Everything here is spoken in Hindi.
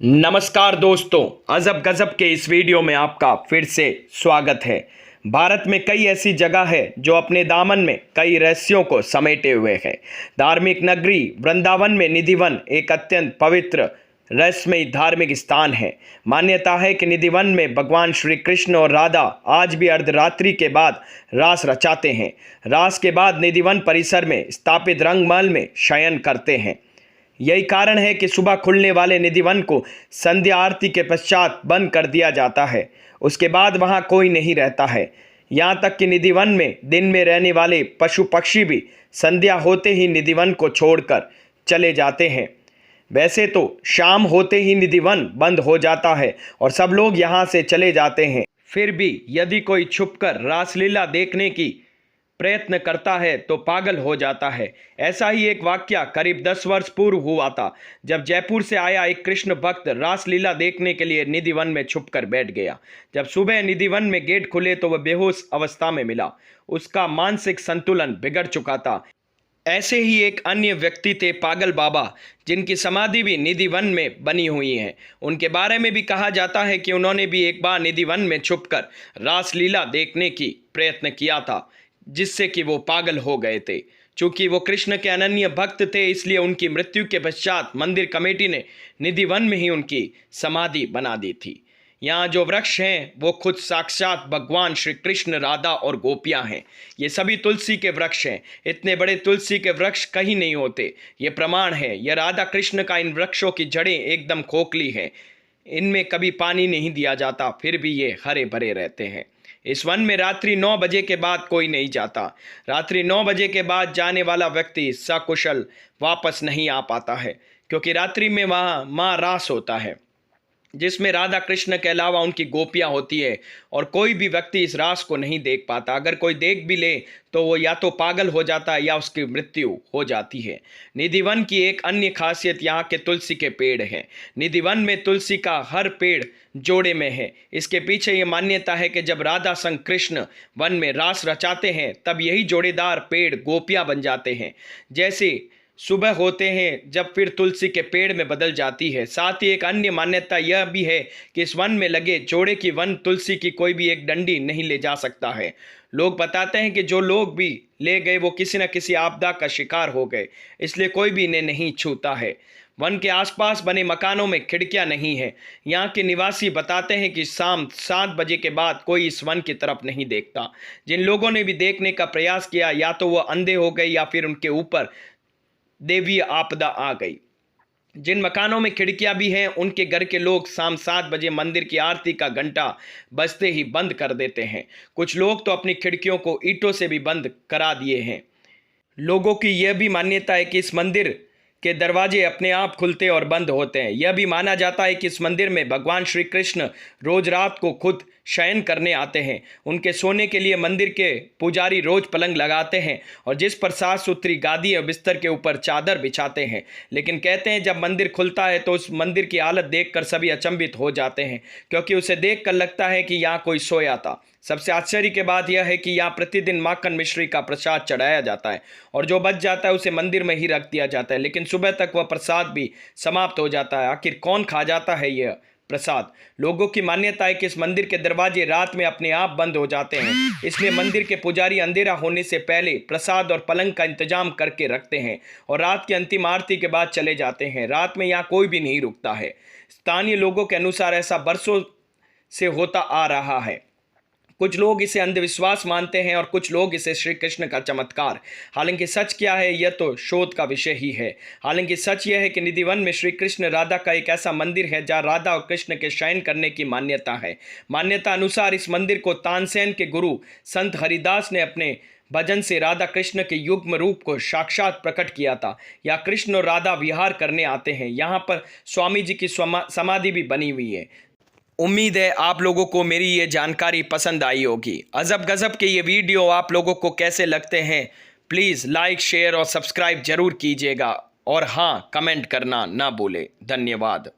नमस्कार दोस्तों, अजब गजब के इस वीडियो में आपका फिर से स्वागत है। भारत में कई ऐसी जगह है जो अपने दामन में कई रहस्यों को समेटे हुए है। धार्मिक नगरी वृंदावन में निधिवन एक अत्यंत पवित्र रहस्यमय धार्मिक स्थान है। मान्यता है कि निधिवन में भगवान श्री कृष्ण और राधा आज भी अर्धरात्रि के बाद रास रचाते हैं। रास के बाद निधिवन परिसर में स्थापित रंगमहल में शयन करते हैं। यही कारण है कि सुबह खुलने वाले निधिवन को संध्या आरती के पश्चात बंद कर दिया जाता है। उसके बाद वहां कोई नहीं रहता है। यहाँ तक कि निधिवन में दिन में रहने वाले पशु पक्षी भी संध्या होते ही निधिवन को छोड़कर चले जाते हैं। वैसे तो शाम होते ही निधिवन बंद हो जाता है और सब लोग यहाँ से चले जाते हैं। फिर भी यदि कोई छुपकर रासलीला देखने की प्रयत्न करता है तो पागल हो जाता है। ऐसा ही एक वाकया करीब 10 वर्ष पूर्व हुआ था, जब जयपुर से आया एक कृष्ण भक्त रासलीला देखने के लिए निधिवन में छुपकर बैठ गया। जब सुबह निधिवन में गेट खुले तो वह बेहोश अवस्था में मिला। उसका मानसिक संतुलन बिगड़ चुका था। ऐसे ही एक अन्य व्यक्ति थे पागल बाबा, जिनकी समाधि भी निधिवन में बनी हुई है। उनके बारे में भी कहा जाता है कि उन्होंने भी एक बार निधिवन में छुपकर रासलीला देखने की प्रयत्न किया था, जिससे कि वो पागल हो गए थे। चूंकि वो कृष्ण के अनन्य भक्त थे, इसलिए उनकी मृत्यु के पश्चात मंदिर कमेटी ने निधिवन में ही उनकी समाधि बना दी थी। यहाँ जो वृक्ष हैं वो खुद साक्षात भगवान श्री कृष्ण, राधा और गोपियाँ हैं। ये सभी तुलसी के वृक्ष हैं। इतने बड़े तुलसी के वृक्ष कहीं नहीं होते। ये प्रमाण है। यह राधा कृष्ण का इन वृक्षों की जड़ें एकदम खोखली हैं। इनमें कभी पानी नहीं दिया जाता, फिर भी ये हरे भरे रहते हैं। इस वन में रात्रि 9 बजे के बाद कोई नहीं जाता। रात्रि 9 बजे के बाद जाने वाला व्यक्ति सकुशल वापस नहीं आ पाता है, क्योंकि रात्रि में वहाँ माँ रास होता है, जिसमें राधा कृष्ण के अलावा उनकी गोपियाँ होती है और कोई भी व्यक्ति इस रास को नहीं देख पाता। अगर कोई देख भी ले तो वो या तो पागल हो जाता है या उसकी मृत्यु हो जाती है। निधिवन की एक अन्य खासियत यहाँ के तुलसी के पेड़ हैं। निधिवन में तुलसी का हर पेड़ जोड़े में है। इसके पीछे ये मान्यता है कि जब राधा संग कृष्ण वन में रास रचाते हैं तब यही जोड़ेदार पेड़ गोपियाँ बन जाते हैं। जैसे सुबह होते हैं जब फिर तुलसी के पेड़ में बदल जाती है। साथ ही एक अन्य मान्यता यह भी है कि इस वन में लगे जोड़े की वन तुलसी की कोई भी एक डंडी नहीं ले जा सकता है। लोग बताते हैं कि जो लोग भी ले गए वो किसी न किसी आपदा का शिकार हो गए, इसलिए कोई भी इन्हें नहीं छूता है। वन के आसपास बने मकानों में खिड़कियां नहीं हैं। यहाँ के निवासी बताते हैं कि शाम 7 बजे के बाद कोई इस वन की तरफ नहीं देखता। जिन लोगों ने भी देखने का प्रयास किया या तो वो अंधे हो गए या फिर उनके ऊपर देवी आपदा आ गई। जिन मकानों में खिड़कियां भी हैं उनके घर के लोग शाम 7 बजे मंदिर की आरती का घंटा बजते ही बंद कर देते हैं। कुछ लोग तो अपनी खिड़कियों को ईंटों से भी बंद करा दिए हैं। लोगों की यह भी मान्यता है कि इस मंदिर के दरवाजे अपने आप खुलते और बंद होते हैं। यह भी माना जाता है कि इस मंदिर में भगवान श्री कृष्ण रोज रात को खुद शयन करने आते हैं। उनके सोने के लिए मंदिर के पुजारी रोज पलंग लगाते हैं और जिस पर 7 सूत्री गादी और बिस्तर के ऊपर चादर बिछाते हैं। लेकिन कहते हैं जब मंदिर खुलता है तो उस मंदिर की हालत देखकर सभी अचंभित हो जाते हैं, क्योंकि उसे देखकर लगता है कि यहाँ कोई सोया था। सबसे आश्चर्य की बात यह है कि यहाँ प्रतिदिन माखन मिश्री का प्रसाद चढ़ाया जाता है और जो बच जाता है उसे मंदिर में ही रख दिया जाता है, लेकिन सुबह तक वह प्रसाद भी समाप्त हो जाता है। आखिर कौन खा जाता है यह प्रसाद? लोगों की मान्यता है कि इस मंदिर के दरवाजे रात में अपने आप बंद हो जाते हैं, इसलिए मंदिर के पुजारी अंधेरा होने से पहले प्रसाद और पलंग का इंतजाम करके रखते हैं और रात की अंतिम आरती के बाद चले जाते हैं। रात में यहाँ कोई भी नहीं रुकता है। स्थानीय लोगों के अनुसार ऐसा बरसों से होता आ रहा है। कुछ लोग इसे अंधविश्वास मानते हैं और कुछ लोग इसे श्री कृष्ण का चमत्कार। हालांकि सच क्या है यह तो शोध का विषय ही है। हालांकि सच यह है कि निधिवन में श्री कृष्ण राधा का एक ऐसा मंदिर है जहां राधा और कृष्ण के शयन करने की मान्यता है। मान्यता अनुसार इस मंदिर को तानसेन के गुरु संत हरिदास ने अपने भजन से राधा कृष्ण के युग्म रूप को साक्षात प्रकट किया था। या कृष्ण और राधा विहार करने आते हैं। यहाँ पर स्वामी जी की समाधि भी बनी हुई है। उम्मीद है आप लोगों को मेरी ये जानकारी पसंद आई होगी। अजब गजब के ये वीडियो आप लोगों को कैसे लगते हैं, प्लीज़ लाइक, शेयर और सब्सक्राइब जरूर कीजिएगा और हाँ, कमेंट करना ना भूलें। धन्यवाद।